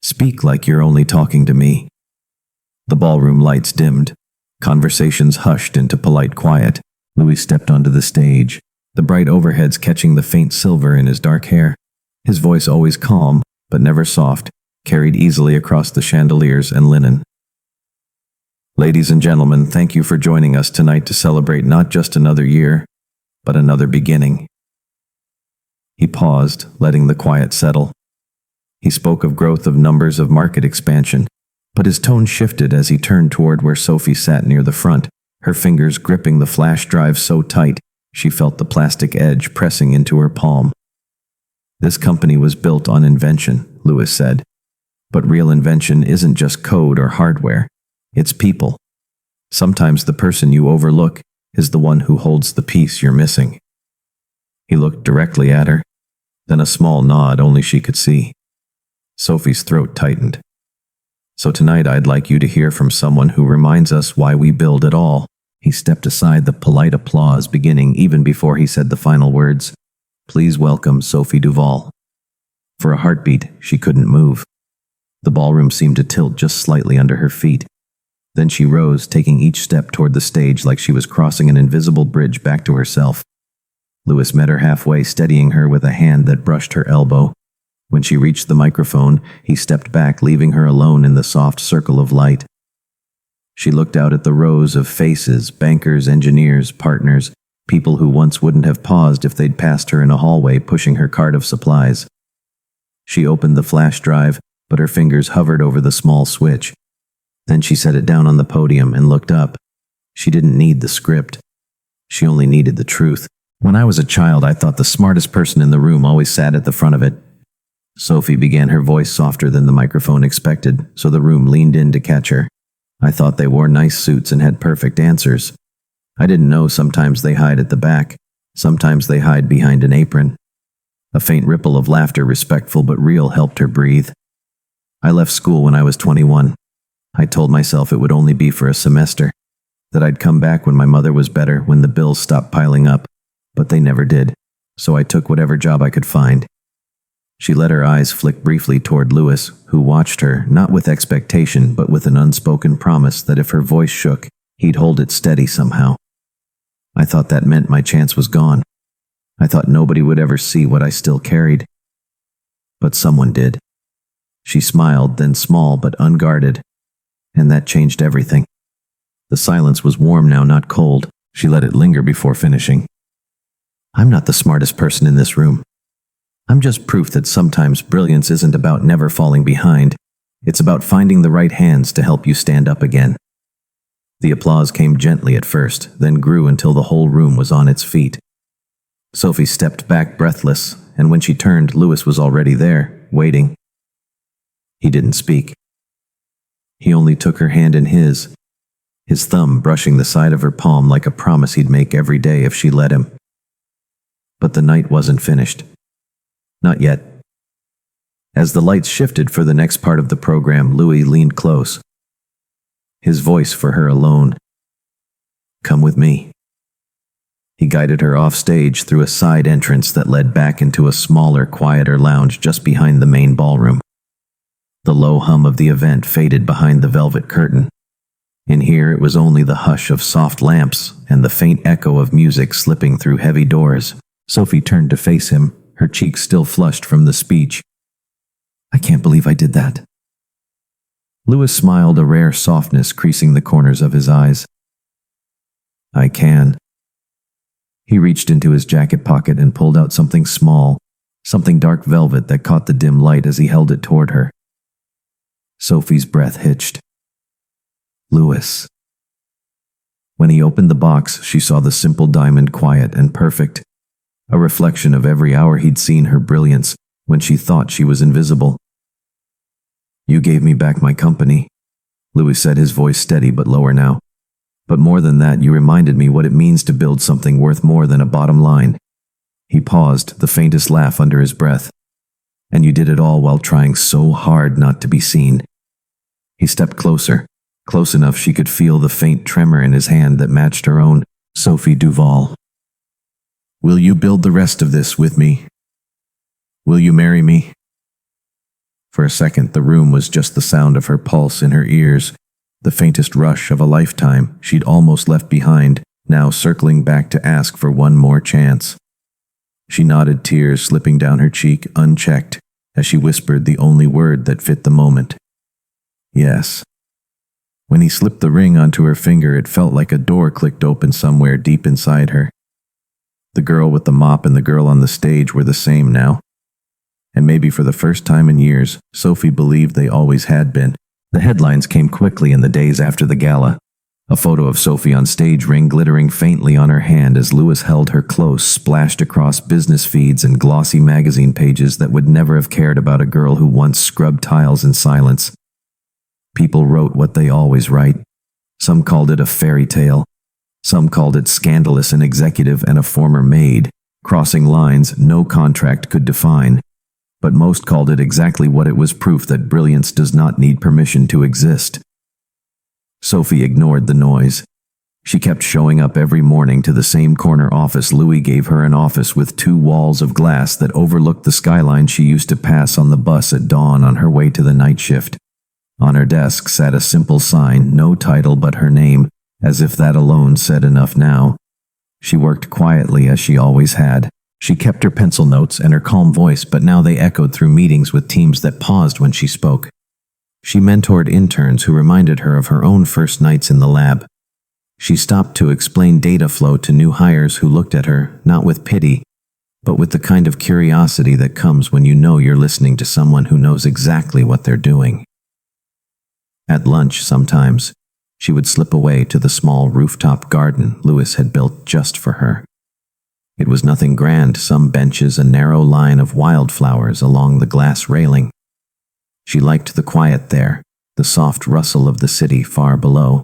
Speak like you're only talking to me. The ballroom lights dimmed. Conversations hushed into polite quiet. Louis stepped onto the stage, the bright overheads catching the faint silver in his dark hair. His voice always calm, but never soft, carried easily across the chandeliers and linen. Ladies and gentlemen, thank you for joining us tonight to celebrate not just another year, but another beginning. He paused, letting the quiet settle. He spoke of growth of numbers of market expansion, but his tone shifted as he turned toward where Sophie sat near the front, her fingers gripping the flash drive so tight she felt the plastic edge pressing into her palm. This company was built on invention, Lewis said. But real invention isn't just code or hardware. It's people. Sometimes the person you overlook is the one who holds the piece you're missing. He looked directly at her, then a small nod only she could see. Sophie's throat tightened. So tonight I'd like you to hear from someone who reminds us why we build at all. He stepped aside, the polite applause beginning even before he said the final words. Please welcome Sophie Duval. For a heartbeat, she couldn't move. The ballroom seemed to tilt just slightly under her feet. Then she rose, taking each step toward the stage like she was crossing an invisible bridge back to herself. Lewis met her halfway, steadying her with a hand that brushed her elbow. When she reached the microphone, he stepped back, leaving her alone in the soft circle of light. She looked out at the rows of faces, bankers, engineers, partners, people who once wouldn't have paused if they'd passed her in a hallway pushing her cart of supplies. She opened the flash drive, but her fingers hovered over the small switch. Then she set it down on the podium and looked up. She didn't need the script. She only needed the truth. When I was a child, I thought the smartest person in the room always sat at the front of it. Sophie began, her voice softer than the microphone expected, so the room leaned in to catch her. I thought they wore nice suits and had perfect answers. I didn't know sometimes they hide at the back. Sometimes they hide behind an apron. A faint ripple of laughter, respectful but real, helped her breathe. I left school when I was 21. I told myself it would only be for a semester, that I'd come back when my mother was better, when the bills stopped piling up, but they never did, so I took whatever job I could find. She let her eyes flick briefly toward Lewis, who watched her, not with expectation, but with an unspoken promise that if her voice shook, he'd hold it steady somehow. I thought that meant my chance was gone. I thought nobody would ever see what I still carried. But someone did. She smiled, then small but unguarded, and that changed everything. The silence was warm now, not cold. She let it linger before finishing. I'm not the smartest person in this room. I'm just proof that sometimes brilliance isn't about never falling behind. It's about finding the right hands to help you stand up again. The applause came gently at first, then grew until the whole room was on its feet. Sophie stepped back breathless, and when she turned, Lewis was already there, waiting. He didn't speak. He only took her hand in his thumb brushing the side of her palm like a promise he'd make every day if she let him. But the night wasn't finished. Not yet. As the lights shifted for the next part of the program, Louis leaned close. His voice for her alone. Come with me. He guided her off stage through a side entrance that led back into a smaller, quieter lounge just behind the main ballroom. The low hum of the event faded behind the velvet curtain. In here it was only the hush of soft lamps and the faint echo of music slipping through heavy doors. Sophie turned to face him, her cheeks still flushed from the speech. I can't believe I did that. Lewis smiled, a rare softness creasing the corners of his eyes. I can. He reached into his jacket pocket and pulled out something small, something dark velvet that caught the dim light as he held it toward her. Sophie's breath hitched. Lewis. When he opened the box, she saw the simple diamond, quiet and perfect, a reflection of every hour he'd seen her brilliance when she thought she was invisible. You gave me back my company, Louis said, his voice steady but lower now. But more than that, you reminded me what it means to build something worth more than a bottom line. He paused, the faintest laugh under his breath. And you did it all while trying so hard not to be seen. He stepped closer, close enough she could feel the faint tremor in his hand that matched her own. Sophie Duval. Will you build the rest of this with me? Will you marry me? For a second, the room was just the sound of her pulse in her ears, the faintest rush of a lifetime she'd almost left behind, now circling back to ask for one more chance. She nodded, tears slipping down her cheek, unchecked, as she whispered the only word that fit the moment. Yes. When he slipped the ring onto her finger, it felt like a door clicked open somewhere deep inside her. The girl with the mop and the girl on the stage were the same now. And maybe for the first time in years, Sophie believed they always had been. The headlines came quickly in the days after the gala. A photo of Sophie on stage, ring glittering faintly on her hand as Louis held her close, splashed across business feeds and glossy magazine pages that would never have cared about a girl who once scrubbed tiles in silence. People wrote what they always write. Some called it a fairy tale. Some called it scandalous, an executive and a former maid, crossing lines no contract could define. But most called it exactly what it was, proof that brilliance does not need permission to exist. Sophie ignored the noise. She kept showing up every morning to the same corner office. Louis gave her an office with 2 walls of glass that overlooked the skyline she used to pass on the bus at dawn on her way to the night shift. On her desk sat a simple sign, no title but her name, as if that alone said enough now. She worked quietly as she always had. She kept her pencil notes and her calm voice, but now they echoed through meetings with teams that paused when she spoke. She mentored interns who reminded her of her own first nights in the lab. She stopped to explain data flow to new hires who looked at her, not with pity, but with the kind of curiosity that comes when you know you're listening to someone who knows exactly what they're doing. At lunch, sometimes, she would slip away to the small rooftop garden Louis had built just for her. It was nothing grand, some benches, a narrow line of wildflowers along the glass railing. She liked the quiet there, the soft rustle of the city far below,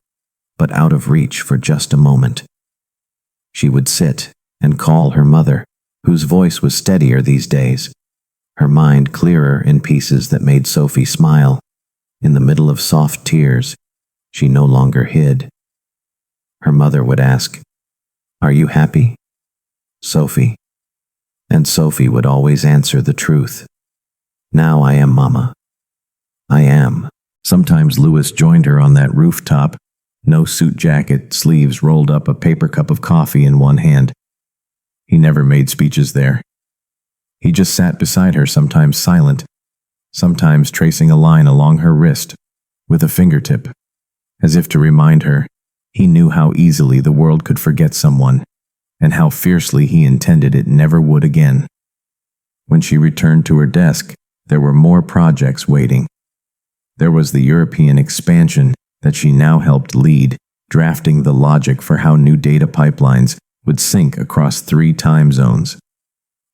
but out of reach for just a moment. She would sit and call her mother, whose voice was steadier these days, her mind clearer in pieces that made Sophie smile. In the middle of soft tears, she no longer hid. Her mother would ask, "Are you happy, Sophie?" And Sophie would always answer the truth. "Now I am, Mama. I am." Sometimes Louis joined her on that rooftop, no suit jacket, sleeves rolled up, a paper cup of coffee in one hand. He never made speeches there. He just sat beside her, sometimes silent, sometimes tracing a line along her wrist with a fingertip, as if to remind her he knew how easily the world could forget someone, and how fiercely he intended it never would again. When she returned to her desk, there were more projects waiting. There was the European expansion that she now helped lead, drafting the logic for how new data pipelines would sync across 3 time zones.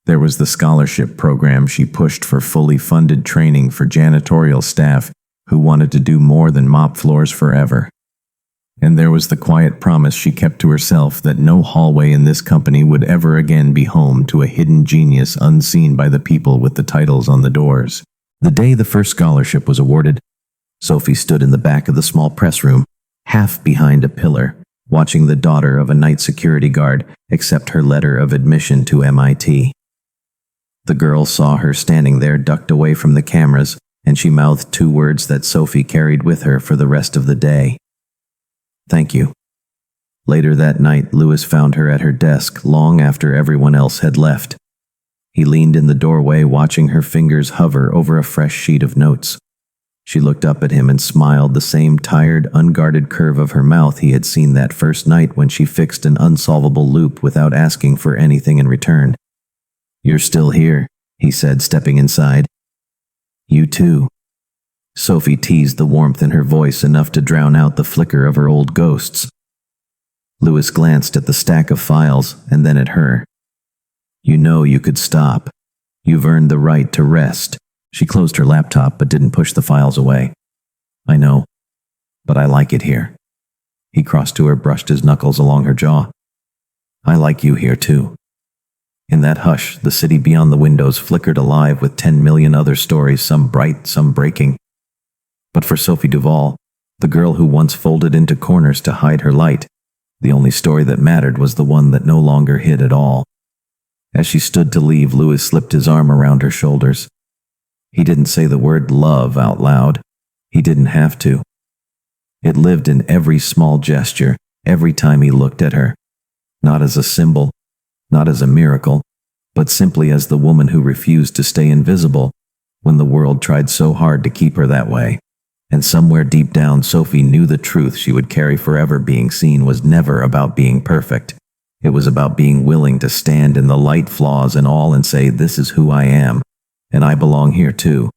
There was the scholarship program she pushed for, fully funded training for janitorial staff who wanted to do more than mop floors forever. And there was the quiet promise she kept to herself that no hallway in this company would ever again be home to a hidden genius unseen by the people with the titles on the doors. The day the first scholarship was awarded, Sophie stood in the back of the small press room, half behind a pillar, watching the daughter of a night security guard accept her letter of admission to MIT. The girl saw her standing there, ducked away from the cameras, and she mouthed 2 words that Sophie carried with her for the rest of the day. "Thank you." Later that night, Louis found her at her desk long after everyone else had left. He leaned in the doorway, watching her fingers hover over a fresh sheet of notes. She looked up at him and smiled, the same tired, unguarded curve of her mouth he had seen that first night when she fixed an unsolvable loop without asking for anything in return. "You're still here," he said, stepping inside. "You too." Sophie teased the warmth in her voice, enough to drown out the flicker of her old ghosts. Louis glanced at the stack of files and then at her. "You know you could stop. You've earned the right to rest." She closed her laptop but didn't push the files away. "I know, but I like it here." He crossed to her, brushed his knuckles along her jaw. "I like you here too." In that hush, the city beyond the windows flickered alive with 10 million other stories, some bright, some breaking. But for Sophie Duval, the girl who once folded into corners to hide her light, the only story that mattered was the one that no longer hid at all. As she stood to leave, Louis slipped his arm around her shoulders. He didn't say the word love out loud. He didn't have to. It lived in every small gesture, every time he looked at her. Not as a symbol, not as a miracle, but simply as the woman who refused to stay invisible when the world tried so hard to keep her that way. And somewhere deep down, Sophie knew the truth she would carry forever. Being seen was never about being perfect. It was about being willing to stand in the light, flaws and all, and say, "This is who I am, and I belong here too."